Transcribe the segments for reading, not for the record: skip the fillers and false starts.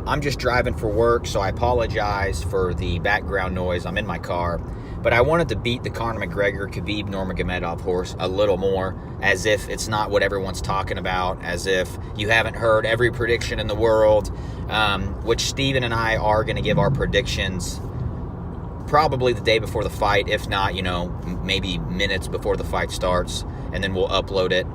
I'm just driving for work, so I apologize for the background noise. I'm in my car. But I wanted to beat the Conor McGregor, Khabib Nurmagomedov horse a little more, as if it's not what everyone's talking about, as if you haven't heard every prediction in the world, which Steven and I are going to give our predictions probably the day before the fight, if not, maybe minutes before the fight starts, and then we'll upload it.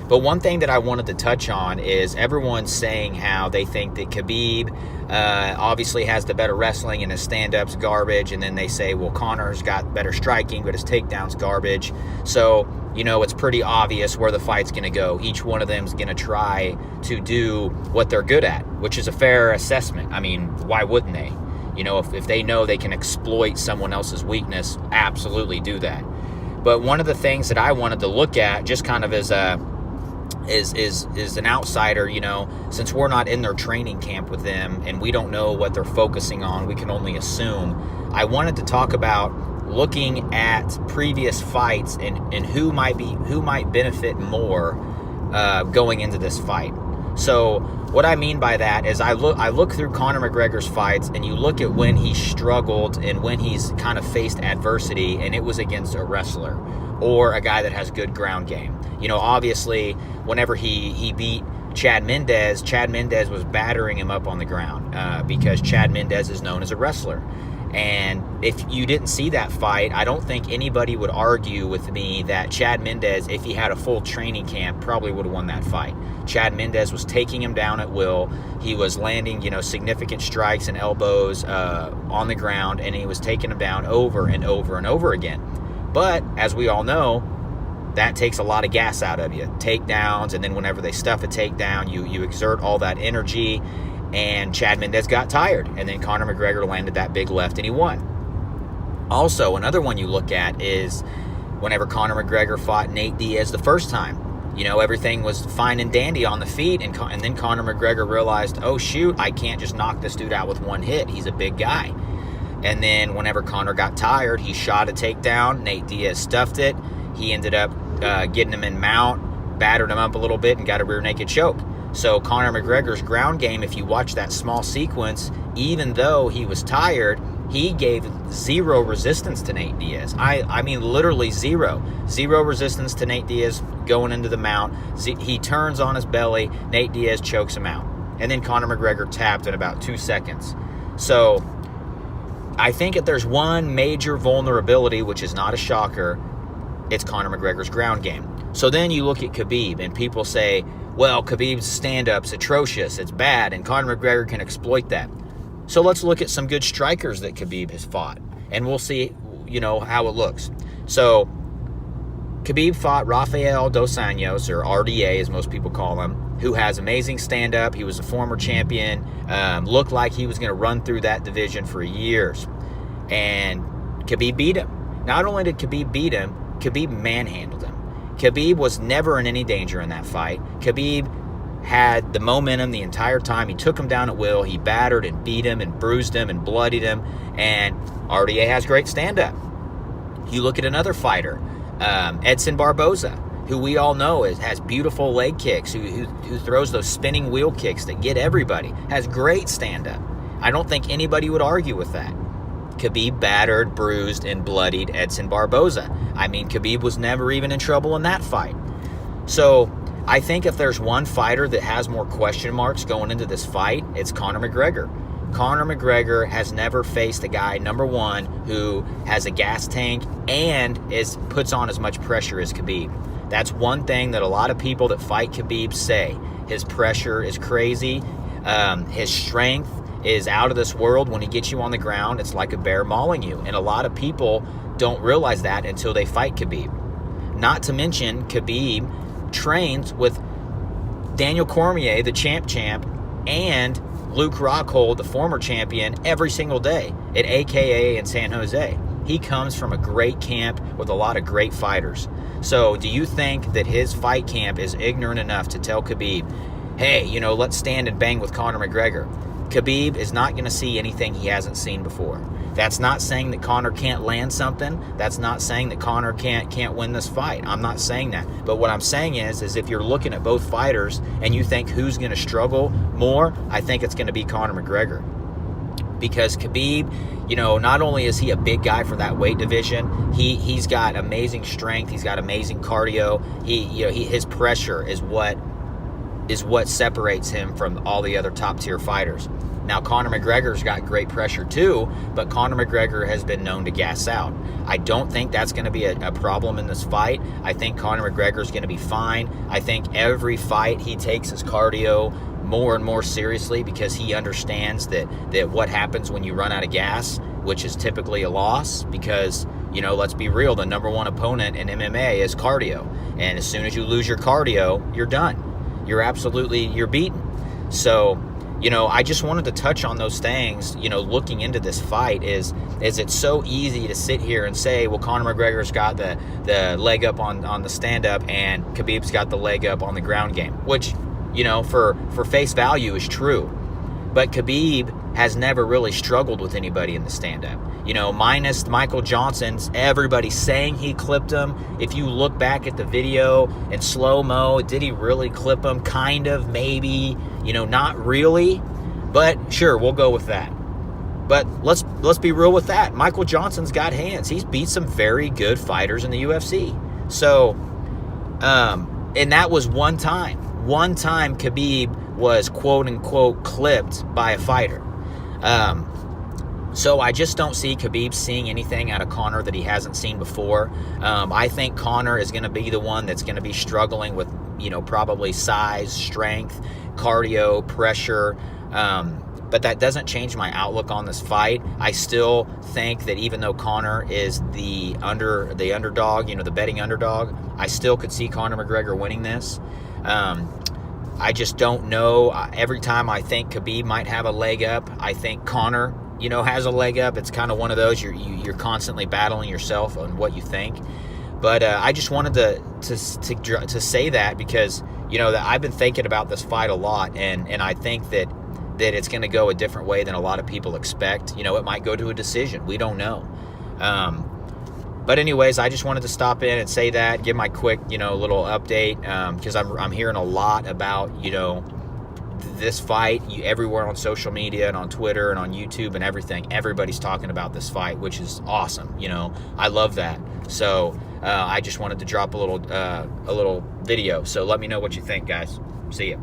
But one thing that I wanted to touch on is everyone's saying how they think that Khabib obviously has the better wrestling and his stand-up's garbage, and then they say, well, Conor's got better striking, but his takedown's garbage. So, it's pretty obvious where the fight's going to go. Each one of them is going to try to do what they're good at, which is a fair assessment. I mean, why wouldn't they? If they know they can exploit someone else's weakness, absolutely do that. But one of the things that I wanted to look at, just kind of as is an outsider, since we're not in their training camp with them and we don't know what they're focusing on, we can only assume. I wanted to talk about looking at previous fights and who might benefit more going into this fight. So what I mean by that is I look through Conor McGregor's fights, and you look at when he struggled and when he's kind of faced adversity, and it was against a wrestler or a guy that has good ground game. Obviously, whenever he beat Chad Mendes was battering him up on the ground because Chad Mendes is known as a wrestler. And if you didn't see that fight, I don't think anybody would argue with me that Chad Mendes, if he had a full training camp, probably would have won that fight. Chad Mendes was taking him down at will. He was landing, significant strikes and elbows on the ground, and he was taking him down over and over and over again. But as we all know, that takes a lot of gas out of you. Takedowns, and then whenever they stuff a takedown, you exert all that energy. And Chad Mendes got tired, and then Conor McGregor landed that big left, and he won. Also, another one you look at is whenever Conor McGregor fought Nate Diaz the first time. Everything was fine and dandy on the feet, and then Conor McGregor realized, oh, shoot, I can't just knock this dude out with one hit. He's a big guy. And then whenever Conor got tired, he shot a takedown. Nate Diaz stuffed it. He ended up getting him in mount, battered him up a little bit, and got a rear naked choke. So Conor McGregor's ground game, if you watch that small sequence, even though he was tired, he gave zero resistance to Nate Diaz. I mean, literally zero. Zero resistance to Nate Diaz going into the mount. He turns on his belly. Nate Diaz chokes him out. And then Conor McGregor tapped in about 2 seconds. So I think if there's one major vulnerability, which is not a shocker, it's Conor McGregor's ground game. So then you look at Khabib, and people say, well, Khabib's stand-up's atrocious, it's bad, and Conor McGregor can exploit that. So let's look at some good strikers that Khabib has fought, and we'll see, how it looks. So Khabib fought Rafael Dos Anjos, or RDA as most people call him, who has amazing stand-up. He was a former champion, looked like he was going to run through that division for years. And Khabib beat him. Not only did Khabib beat him, Khabib manhandled him. Khabib was never in any danger in that fight. Khabib had the momentum the entire time. He took him down at will. He battered and beat him and bruised him and bloodied him. And RDA has great stand-up. You look at another fighter, Edson Barboza, who we all know has beautiful leg kicks, who throws those spinning wheel kicks that get everybody, has great stand-up. I don't think anybody would argue with that. Khabib battered, bruised, and bloodied Edson Barboza. I mean, Khabib was never even in trouble in that fight. So I think if there's one fighter that has more question marks going into this fight, it's Conor McGregor. Conor McGregor has never faced a guy, number one, who has a gas tank and puts on as much pressure as Khabib. That's one thing that a lot of people that fight Khabib say. His pressure is crazy. His strength is out of this world. When he gets you on the ground, it's like a bear mauling you. And a lot of people don't realize that until they fight Khabib. Not to mention, Khabib trains with Daniel Cormier, the champ, and Luke Rockhold, the former champion, every single day at AKA in San Jose. He comes from a great camp with a lot of great fighters. So do you think that his fight camp is ignorant enough to tell Khabib, hey, let's stand and bang with Conor McGregor? Khabib is not going to see anything he hasn't seen before. That's not saying that Conor can't land something. That's not saying that Conor can't win this fight. I'm not saying that. But what I'm saying is if you're looking at both fighters and you think who's going to struggle more, I think it's going to be Conor McGregor. Because Khabib, not only is he a big guy for that weight division, he's got amazing strength. He's got amazing cardio. His pressure is what separates him from all the other top tier fighters. Now, Conor McGregor's got great pressure too, but Conor McGregor has been known to gas out. I don't think that's going to be a problem in this fight. I think Conor McGregor's going to be fine. I think every fight he takes his cardio more and more seriously because he understands that what happens when you run out of gas, which is typically a loss, because, let's be real, the number one opponent in MMA is cardio. And as soon as you lose your cardio, you're done. You're beaten. So, I just wanted to touch on those things, looking into this fight is it's so easy to sit here and say, well, Conor McGregor's got the leg up on the stand-up and Khabib's got the leg up on the ground game, which, for face value is true. But Khabib has never really struggled with anybody in the stand-up. Minus Michael Johnson's, everybody's saying he clipped him. If you look back at the video in slow-mo, did he really clip him? Kind of, maybe, not really. But sure, we'll go with that. But let's be real with that. Michael Johnson's got hands. He's beat some very good fighters in the UFC. So, and that was one time. One time Khabib was quote-unquote clipped by a fighter. So I just don't see Khabib seeing anything out of Conor that he hasn't seen before. I think Conor is going to be the one that's going to be struggling with, probably size, strength, cardio, pressure. But that doesn't change my outlook on this fight. I still think that even though Conor is the underdog, the betting underdog, I still could see Conor McGregor winning this. I just don't know. Every time I think Khabib might have a leg up, I think Conor, has a leg up. It's kind of one of those you're constantly battling yourself on what you think. But I just wanted to say that because that I've been thinking about this fight a lot, and I think that it's going to go a different way than a lot of people expect. It might go to a decision. We don't know. But anyways, I just wanted to stop in and say that, give my quick, little update, because I'm hearing a lot about, this fight everywhere on social media and on Twitter and on YouTube and everything. Everybody's talking about this fight, which is awesome. I love that. So I just wanted to drop a little video. So let me know what you think, guys. See ya.